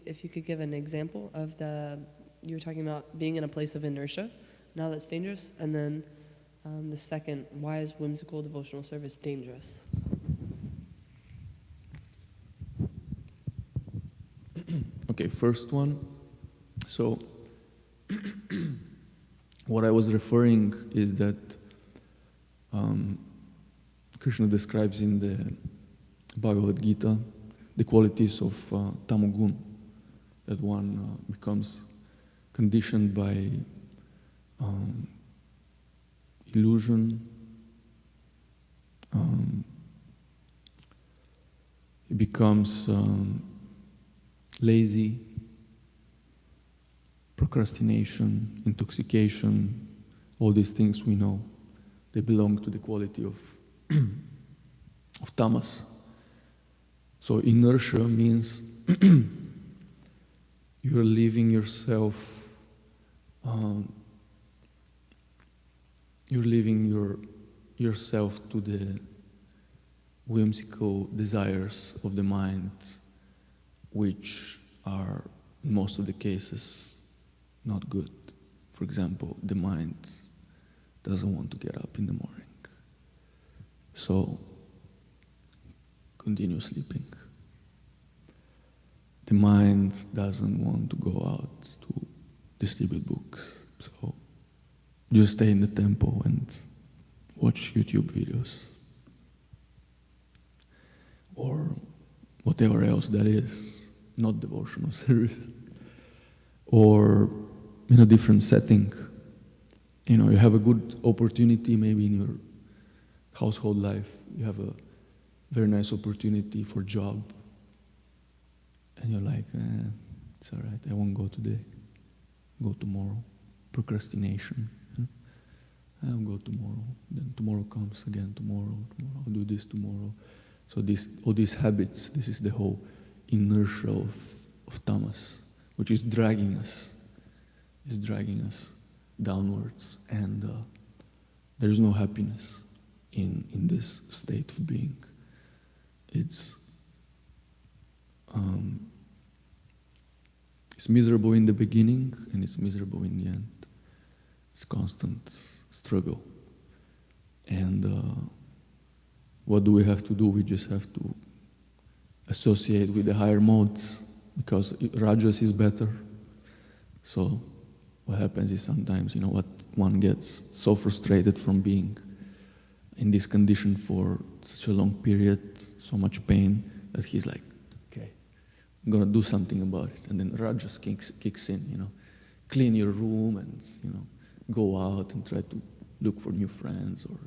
S3: if you could give an example of you were talking about being in a place of inertia, now that's dangerous, and then the second, why is whimsical devotional service dangerous?
S1: Okay, first one. So, what I was referring is that Krishna describes in the Bhagavad Gita the qualities of tamogun, that one becomes conditioned by illusion, he becomes lazy, procrastination, intoxication, all these things we know, they belong to the quality of tamas. So inertia means you're leaving yourself, yourself to the whimsical desires of the mind, which are, in most of the cases, not good. For example, the mind doesn't want to get up in the morning, so continue sleeping. The mind doesn't want to go out to distribute books, so just stay in the temple and watch YouTube videos or whatever else that is, not devotional service. Or in a different setting, you have a good opportunity maybe in your household life, you have a very nice opportunity for job, and you're like, it's all right, I won't go today, go tomorrow. Procrastination. I'll go tomorrow. Then tomorrow comes again, tomorrow, I'll do this tomorrow. So all these habits, this is the whole inertia of tamas, which is dragging us downwards, and there is no happiness in this state of being. It's miserable in the beginning and it's miserable in the end. It's constant struggle. And what do we have to do? We just have to associate with the higher modes, because rajas is better. So what happens is sometimes, what one gets so frustrated from being in this condition for such a long period, so much pain, that he's like, okay, I'm gonna do something about it. And then rajas kicks in, clean your room and, go out and try to look for new friends, or,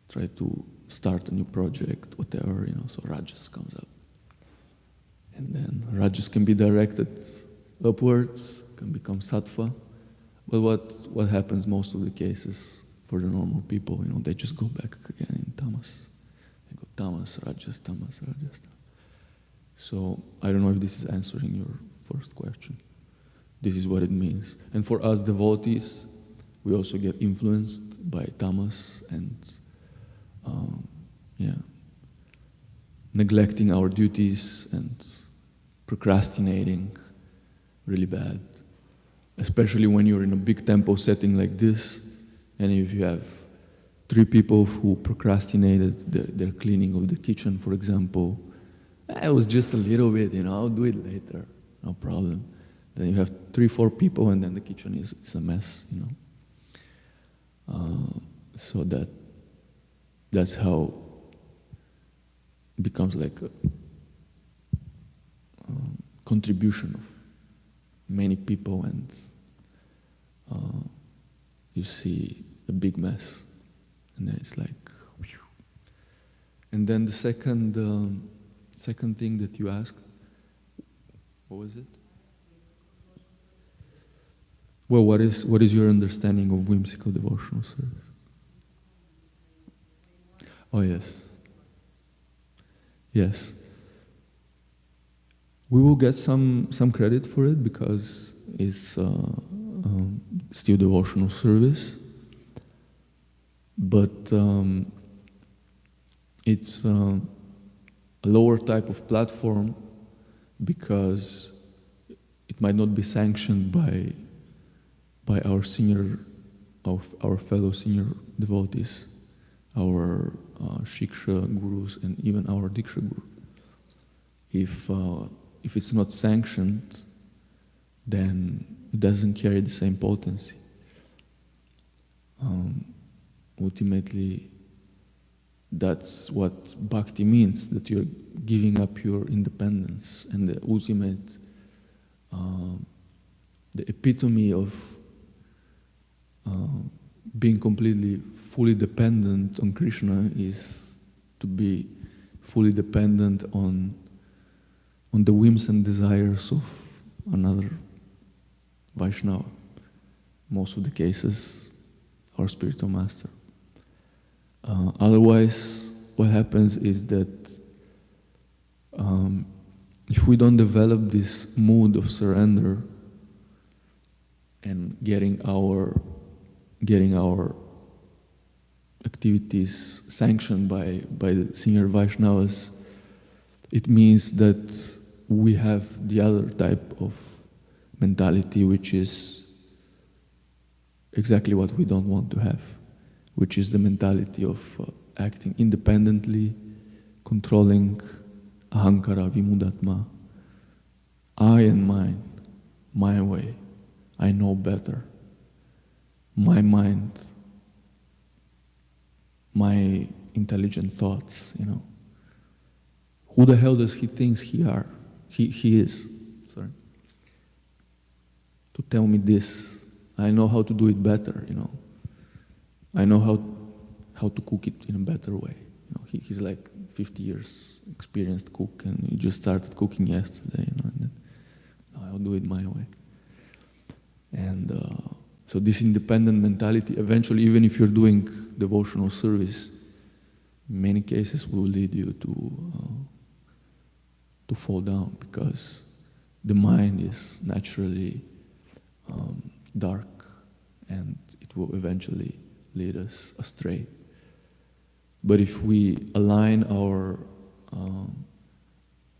S1: try to start a new project, whatever, so rajas comes up. And then rajas can be directed upwards, can become sattva. But what happens most of the cases for the normal people, they just go back again in tamas. They go tamas, rajas, tamas, rajas. So I don't know if this is answering your first question. This is what it means. And for us devotees, we also get influenced by tamas and neglecting our duties and procrastinating really bad. Especially when you're in a big temple setting like this, and if you have 3 people who procrastinated their cleaning of the kitchen, for example, it was just a little bit, I'll do it later, no problem. Then you have 3-4 people, and then the kitchen is a mess, So that's how it becomes like a contribution of many people, and you see a big mess, and then it's like, whew. And then the second thing that you asked, what was it? Well, what is your understanding of whimsical devotional service? Oh, yes. Yes. We will get some credit for it because it's still devotional service, but it's a lower type of platform because it might not be sanctioned by our our fellow senior devotees, our Shiksha gurus, and even our Diksha guru. If it's not sanctioned, then it doesn't carry the same potency. Ultimately, that's what bhakti means, that you're giving up your independence, and the ultimate, the epitome of being completely, fully dependent on Krishna is to be fully dependent on the whims and desires of another Vaishnava. Most of the cases, our spiritual master. Otherwise, what happens is that if we don't develop this mood of surrender and getting our activities sanctioned by the senior Vaishnavas, it means that we have the other type of mentality, which is exactly what we don't want to have, which is the mentality of acting independently, controlling ahankara, vimudatma, I and mine, my way, I know better, my mind, my intelligent thoughts, Who the hell does he thinks he is? Sorry. To tell me this, I know how to do it better, I know how to cook it in a better way. He's like 50 years experienced cook, and he just started cooking yesterday, and then I'll do it my way. And so this independent mentality, eventually, even if you're doing devotional service, in many cases will lead you to fall down, because the mind is naturally dark, and it will eventually lead us astray. But if we align our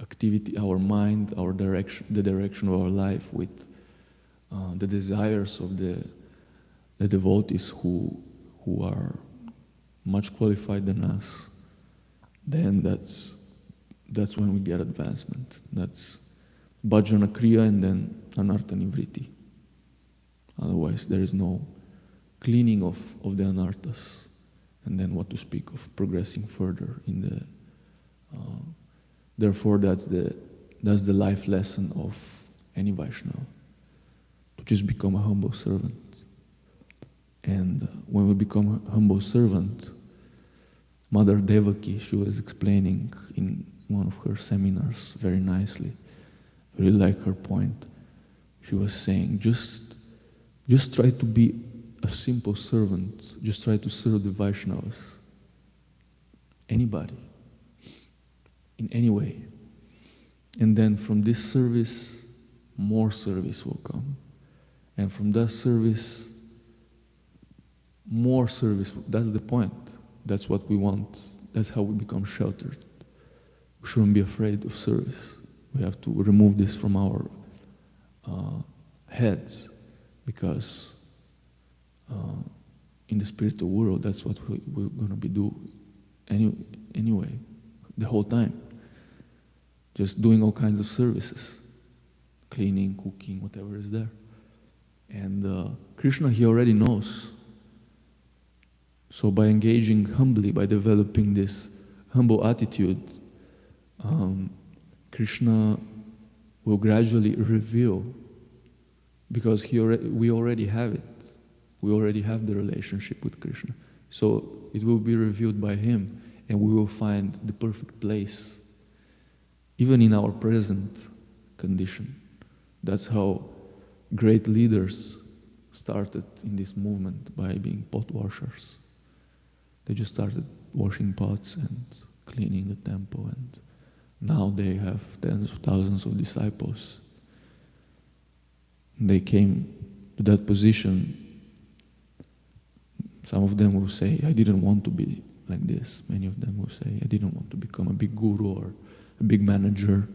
S1: activity, our mind, our direction, the direction of our life with the desires of the devotees who are much qualified than us, then that's when we get advancement. That's bhajana kriya and then anartha nivriti. Otherwise, there is no cleaning of the anarthas, and then what to speak of progressing further in the. Therefore, that's the life lesson of any Vaishnava, to just become a humble servant. And when we become a humble servant, Mother Devaki, she was explaining in one of her seminars very nicely. I really like her point. She was saying, just try to be a simple servant. Just try to serve the Vaishnavas. Anybody. In any way. And then from this service, more service will come. And from that service, more service. That's the point. That's what we want. That's how we become sheltered. We shouldn't be afraid of service. We have to remove this from our heads, because in the spiritual world, that's what we're going to be doing anyway, the whole time. Just doing all kinds of services, cleaning, cooking, whatever is there. And Krishna, he already knows. So by engaging humbly, by developing this humble attitude, Krishna will gradually reveal, because we already have it. We already have the relationship with Krishna. So it will be revealed by him, and we will find the perfect place, even in our present condition. That's how great leaders started in this movement by being pot washers. They just started washing pots and cleaning the temple, and now they have tens of thousands of disciples. They came to that position. Some of them will say, I didn't want to be like this. Many of them will say, I didn't want to become a big guru or a big manager.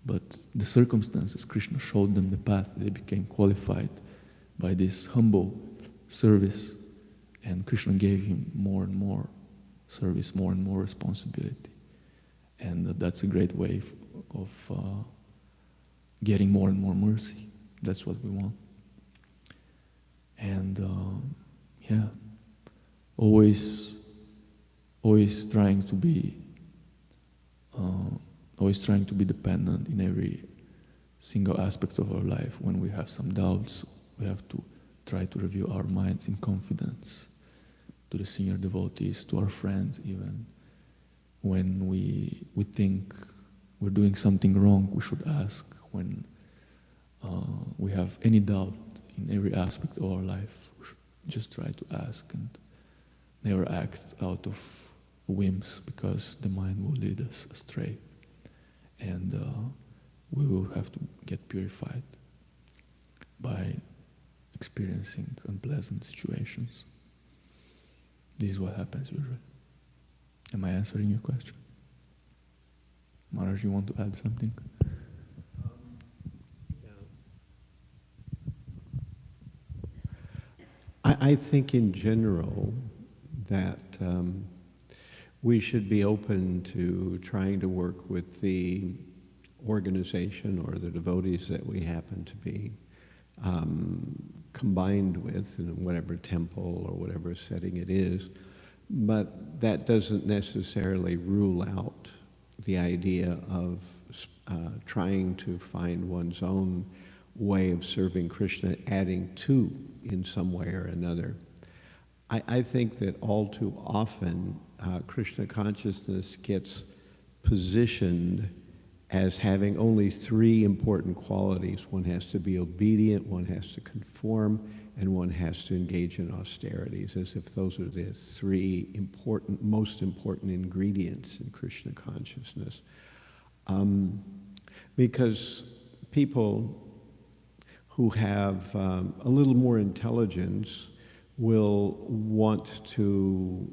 S1: But the circumstances, Krishna showed them the path. They became qualified by this humble service, and Krishna gave him more and more service, more and more responsibility. And that's a great way of getting more and more mercy. That's what we want. And always trying to be dependent in every single aspect of our life. When we have some doubts, we have to try to review our minds in confidence to the senior devotees, to our friends even. When we think we're doing something wrong, we should ask. When we have any doubt in every aspect of our life, we should just try to ask and never act out of whims, because the mind will lead us astray, and we will have to get purified by experiencing unpleasant situations. This is what happens usually. Am I answering your question? Maharaj, you want to add something?
S2: I think in general that we should be open to trying to work with the organization or the devotees that we happen to be combined with in whatever temple or whatever setting it is, but that doesn't necessarily rule out the idea of trying to find one's own way of serving Krishna, adding to in some way or another. I think that all too often Krishna consciousness gets positioned as having only three important qualities. One has to be obedient, one has to conform, and one has to engage in austerities, as if those are the three most important ingredients in Krishna consciousness. Because people who have a little more intelligence will want to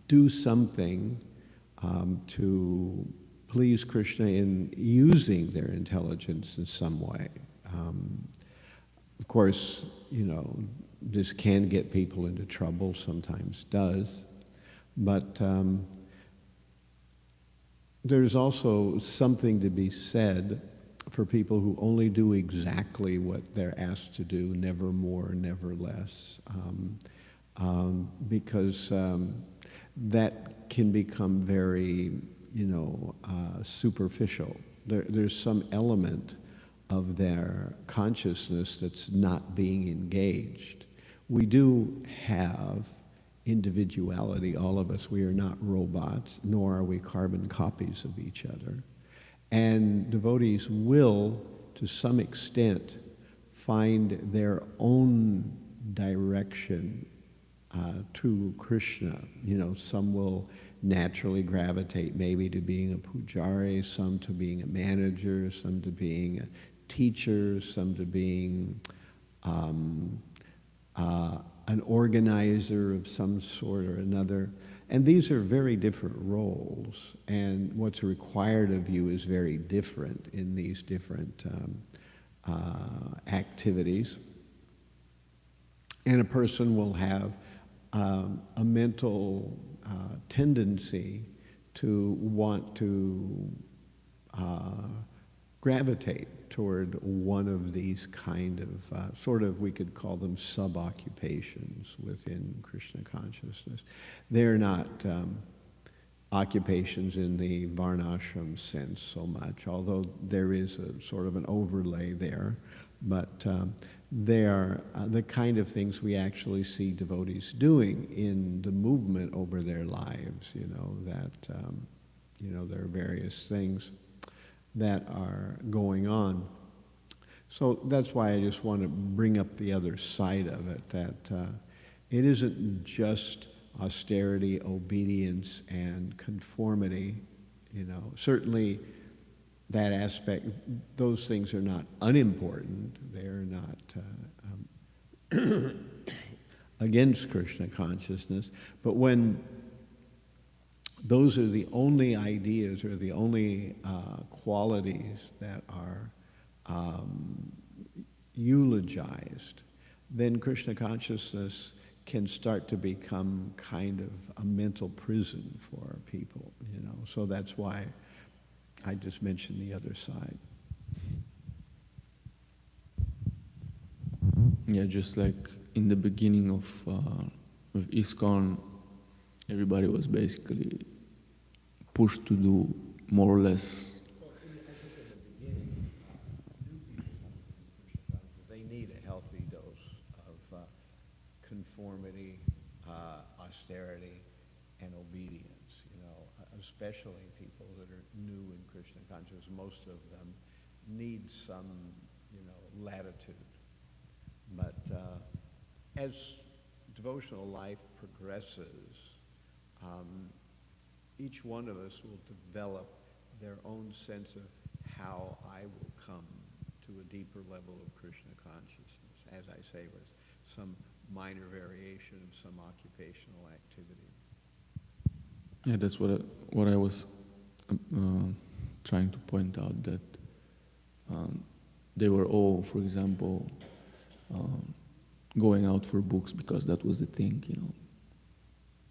S2: do something to please Krishna in using their intelligence in some way. Of course, this can get people into trouble, sometimes does, but there's also something to be said for people who only do exactly what they're asked to do, never more, never less, because that can become very, superficial. There's some element of their consciousness that's not being engaged. We do have individuality, all of us. We are not robots, nor are we carbon copies of each other. And devotees will, to some extent, find their own direction to Krishna. Some will naturally gravitate maybe to being a pujari, some to being a manager, some to being a teacher, some to being an organizer of some sort or another. And these are very different roles, and what's required of you is very different in these different activities. And a person will have a mental tendency to want to gravitate toward one of these kind of, we could call them sub-occupations within Krishna consciousness. They're not occupations in the varnashram sense so much, although there is a sort of an overlay there, but they are the kind of things we actually see devotees doing in the movement over their lives, there are various things that are going on. So that's why I just want to bring up the other side of it, that it isn't just austerity, obedience, and conformity. Certainly that aspect, those things are not unimportant. They're not against Krishna consciousness. But when those are the only ideas or the only qualities that are eulogized, then Krishna consciousness can start to become kind of a mental prison for people, So that's why I just mentioned the other side.
S1: Yeah, just like in the beginning of ISKCON, everybody was basically pushed to do more or less.
S2: They need a healthy dose of conformity, austerity, and obedience. Especially people that are new in Krishna consciousness. Most of them need some, latitude. But as devotional life progresses, each one of us will develop their own sense of how I will come to a deeper level of Krishna consciousness, as I say, with some minor variation of some occupational activity.
S1: Yeah, that's what I was trying to point out, that they were all, for example, going out for books because that was the thing,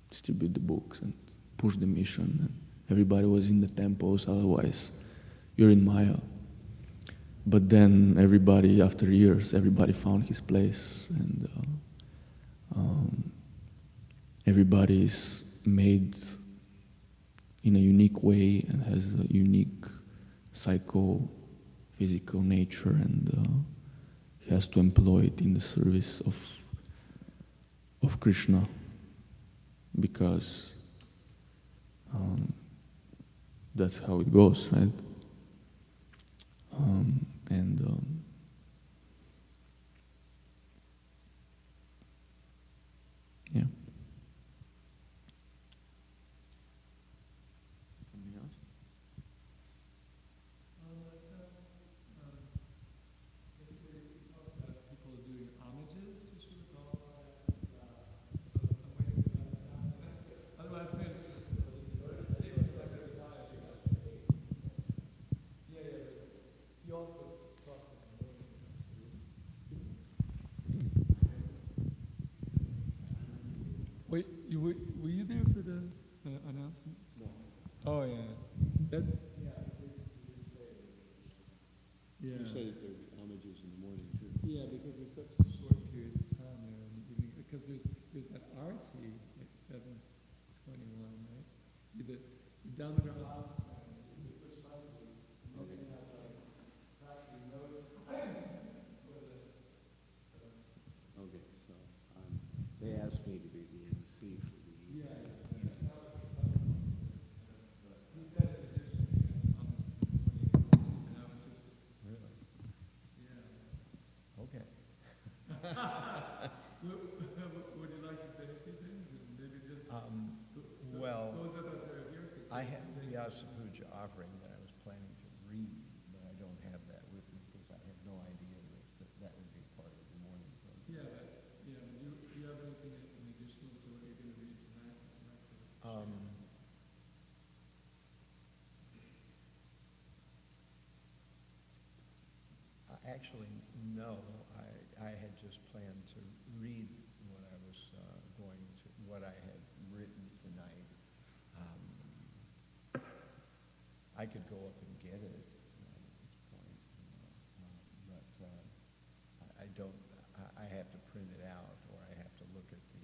S1: distribute the books and push the mission. And everybody was in the temples, otherwise you're in Maya. But then after years, everybody found his place, and everybody's made in a unique way and has a unique psycho-physical nature, and he has to employ it in the service of Krishna, because that's how it goes, right? Yeah. Something else?
S4: Basically, we talked about people doing homages to Srila Prabhupada in class. So I'm waiting for that to happen. Otherwise, maybe he also talked about Wait, were you there for the announcement? No. Oh, yeah. That's, yeah.
S2: You said that there would be homages in the morning, too.
S4: Yeah, because there's such a short period of time there in the evening. Because there's that arti at 7:21, right? The Damodar House and the Pushpanjali. And then they have like practically notes.
S2: Okay, so they asked me to be the MC for the evening.
S4: Yeah. He's got an addition. He has homages in the morning. And I was just,
S2: Really?
S4: yeah.
S2: Okay.
S4: Would you like to say a few things? And maybe just
S2: Well,
S4: those of us that are here could say
S2: I have
S4: a
S2: the
S4: few things.
S2: Vyasa Puja offering that I was planning to read, but I don't have that with me because I have no idea that would be part of the morning program.
S4: Yeah, do you have anything in addition to what you're going to read tonight?
S2: Actually, no. I had just planned to read what I was what I had written tonight. I could go up and get it at this point, but I don't. I have to print it out, or I have to look at the